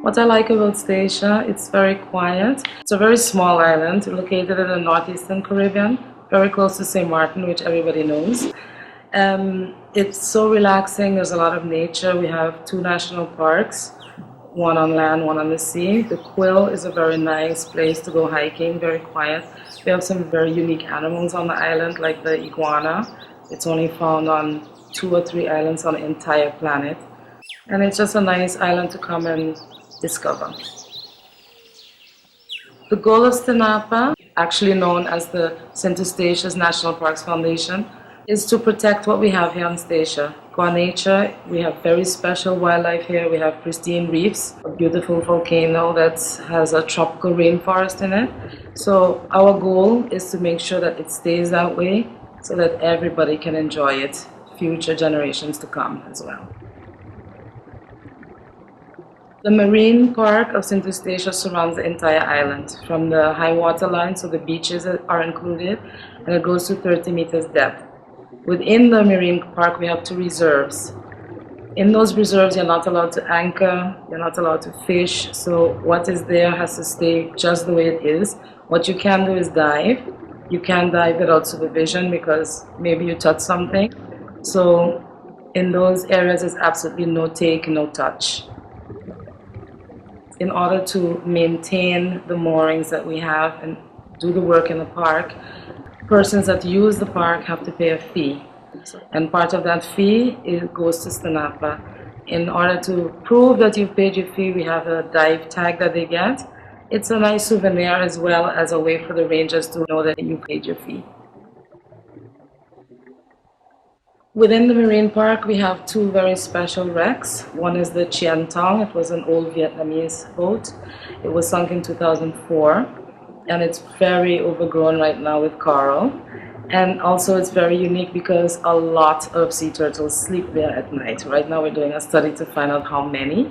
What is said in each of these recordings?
What I like about Statia, it's very quiet. It's a very small island located in the northeastern Caribbean, very close to St. Martin, which everybody knows. It's so relaxing. There's a lot of nature. We have 2 national parks, one on land, one on the sea. The Quill is a very nice place to go hiking, very quiet. We have some very unique animals on the island, like the iguana. It's only found on 2 or 3 islands on the entire planet. And it's just a nice island to come and discover. The goal of Stanapa, actually known as the St. Eustatius National Parks Foundation, is to protect what we have here on Statia. Our nature, we have very special wildlife here. We have pristine reefs, a beautiful volcano that has a tropical rainforest in it. So our goal is to make sure that it stays that way so that everybody can enjoy it, future generations to come as well. The marine park of St. Eustatius surrounds the entire island, from the high water line, so the beaches are included, and it goes to 30 meters depth. Within the marine park, we have 2 reserves. In those reserves, you're not allowed to anchor, you're not allowed to fish, so what is there has to stay just the way it is. What you can do is dive. You can dive without supervision because maybe you touch something. So in those areas, there's absolutely no take, no touch. In order to maintain the moorings that we have and do the work in the park, persons that use the park have to pay a fee. And part of that fee goes to Stanapa. In order to prove that you've paid your fee, we have a dive tag that they get. It's a nice souvenir as well as a way for the rangers to know that you paid your fee. Within the marine park, we have 2 very special wrecks. One is the Chien Tong. It was an old Vietnamese boat. It was sunk in 2004, and it's very overgrown right now with coral. And also it's very unique because a lot of sea turtles sleep there at night. Right now we're doing a study to find out how many.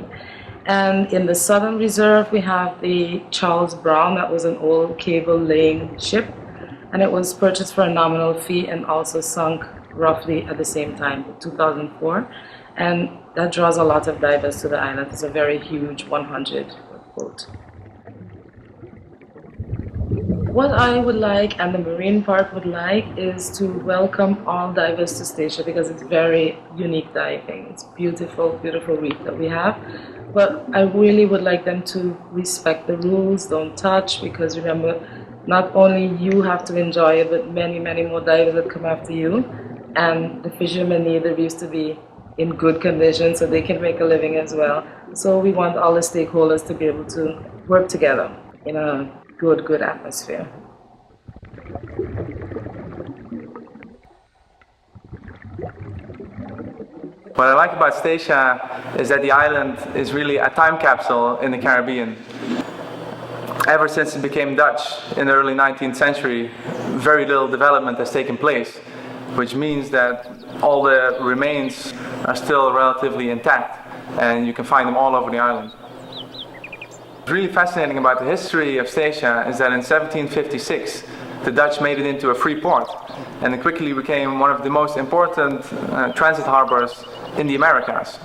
And in the Southern Reserve, we have the Charles Brown. That was an old cable-laying ship, and it was purchased for a nominal fee and also sunk roughly at the same time, 2004, and that draws a lot of divers to the island. It's a very huge 100 boat. What I would like and the marine park would like is to welcome all divers to Statia because it's very unique diving. It's beautiful, beautiful reef that we have. But I really would like them to respect the rules, don't touch, because remember, not only you have to enjoy it, but many, many more divers that come after you. And the fishermen need the reefs to be in good condition so they can make a living as well. So we want all the stakeholders to be able to work together in a good atmosphere. What I like about Statia is that the island is really a time capsule in the Caribbean. Ever since it became Dutch in the early 19th century, very little development has taken place, which means that all the remains are still relatively intact, and you can find them all over the island. What's really fascinating about the history of Statia is that in 1756, the Dutch made it into a free port, and it quickly became one of the most important transit harbors in the Americas.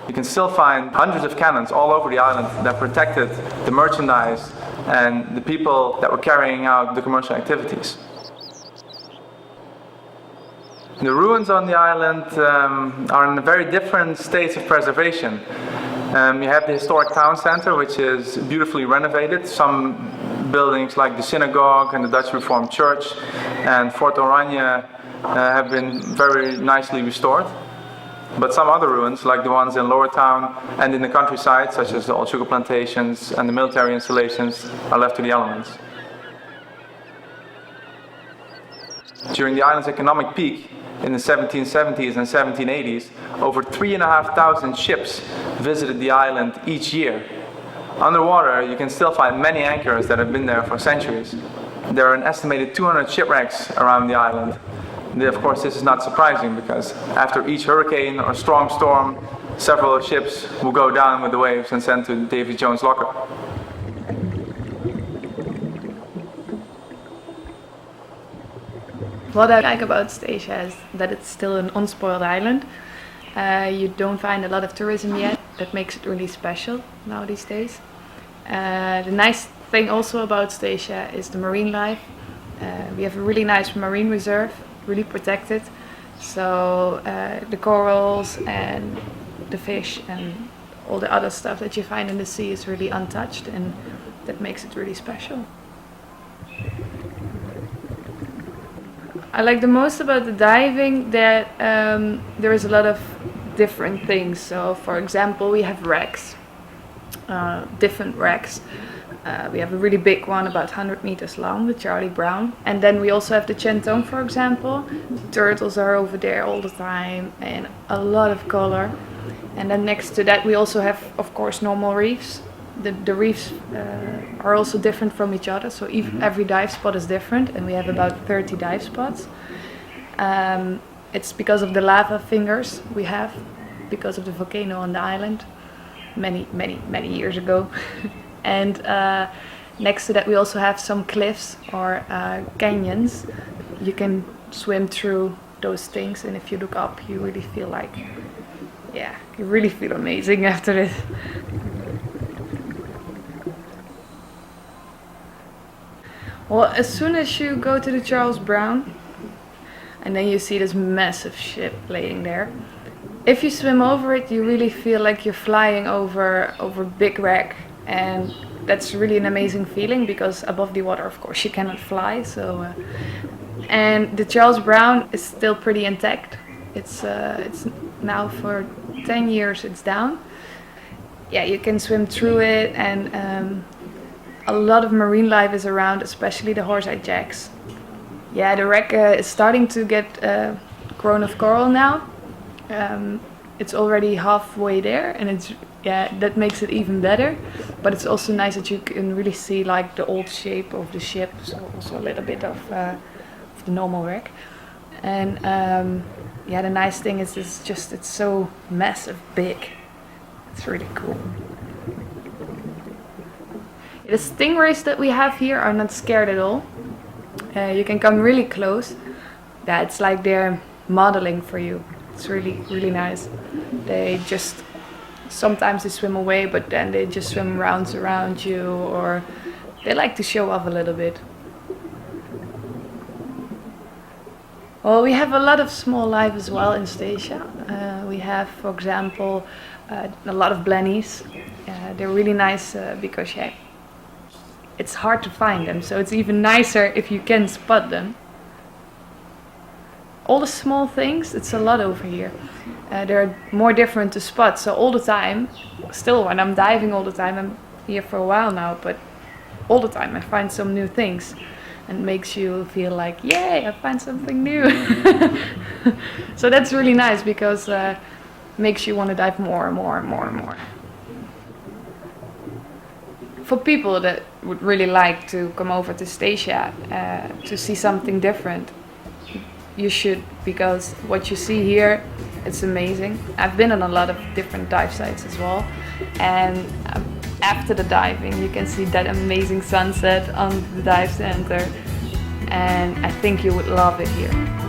You can still find hundreds of cannons all over the island that protected the merchandise and the people that were carrying out the commercial activities. The ruins on the island are in a very different states of preservation. You have the historic town center, which is beautifully renovated. Some buildings like the synagogue and the Dutch Reformed Church and Fort Oranje have been very nicely restored. But some other ruins, like the ones in Lower Town and in the countryside, such as the old sugar plantations and the military installations, are left to the elements. During the island's economic peak, in the 1770s and 1780s, over 3,500 ships visited the island each year. Underwater, you can still find many anchors that have been there for centuries. There are an estimated 200 shipwrecks around the island. Of course, this is not surprising because after each hurricane or strong storm, several ships will go down with the waves and sent to Davy Jones' locker. What I like about Statia is that it's still an unspoiled island. You don't find a lot of tourism yet. That makes it really special now these days. The nice thing also about Statia is the marine life. We have a really nice marine reserve, really protected. So the corals and the fish and all the other stuff that you find in the sea is really untouched, and that makes it really special. I like the most about the diving that there is a lot of different things. So for example, we have wrecks, different wrecks. We have a really big one, about 100 meters long, the Charlie Brown. And then we also have the Chentong, for example. The turtles are over there all the time and a lot of color. And then next to that we also have, of course, normal reefs. The reefs are also different from each other, so every dive spot is different, and we have about 30 dive spots. It's because of the lava fingers we have, because of the volcano on the island, many years ago. And next to that we also have some cliffs or canyons. You can swim through those things, and if you look up you really feel like, yeah, you really feel amazing after it. Well, as soon as you go to the Charles Brown, and then you see this massive ship laying there, if you swim over it, you really feel like you're flying over big wreck, and that's really an amazing feeling, because above the water, of course, you cannot fly. So, and the Charles Brown is still pretty intact. It's now for 10 years it's down. Yeah, you can swim through it, and a lot of marine life is around, especially the horse-eyed jacks. Yeah, the wreck is starting to get grown of coral now. It's already halfway there, and that makes it even better. But it's also nice that you can really see like the old shape of the ship, so also a little bit of the normal wreck. And yeah, the nice thing is it's so massive, big. It's really cool. The stingrays that we have here are not scared at all. You can come really close. Yeah, it's like they're modeling for you. It's really nice. They just, sometimes they swim away, but then they just swim rounds around you, or they like to show off a little bit. Well, we have a lot of small life as well in Statia. We have, for example, a lot of blennies. They're really nice because it's hard to find them, so it's even nicer if you can spot them. All the small things, it's a lot over here. They're more different to spot, so all the time, still when I'm diving all the time, I'm here for a while now, but all the time I find some new things, and makes you feel like, yay, I find something new. So that's really nice, because makes you want to dive more and more and more and more. For people that would really like to come over to Statia to see something different, you should, because what you see here, it's amazing. I've been on a lot of different dive sites as well, and after the diving you can see that amazing sunset on the dive center, and I think you would love it here.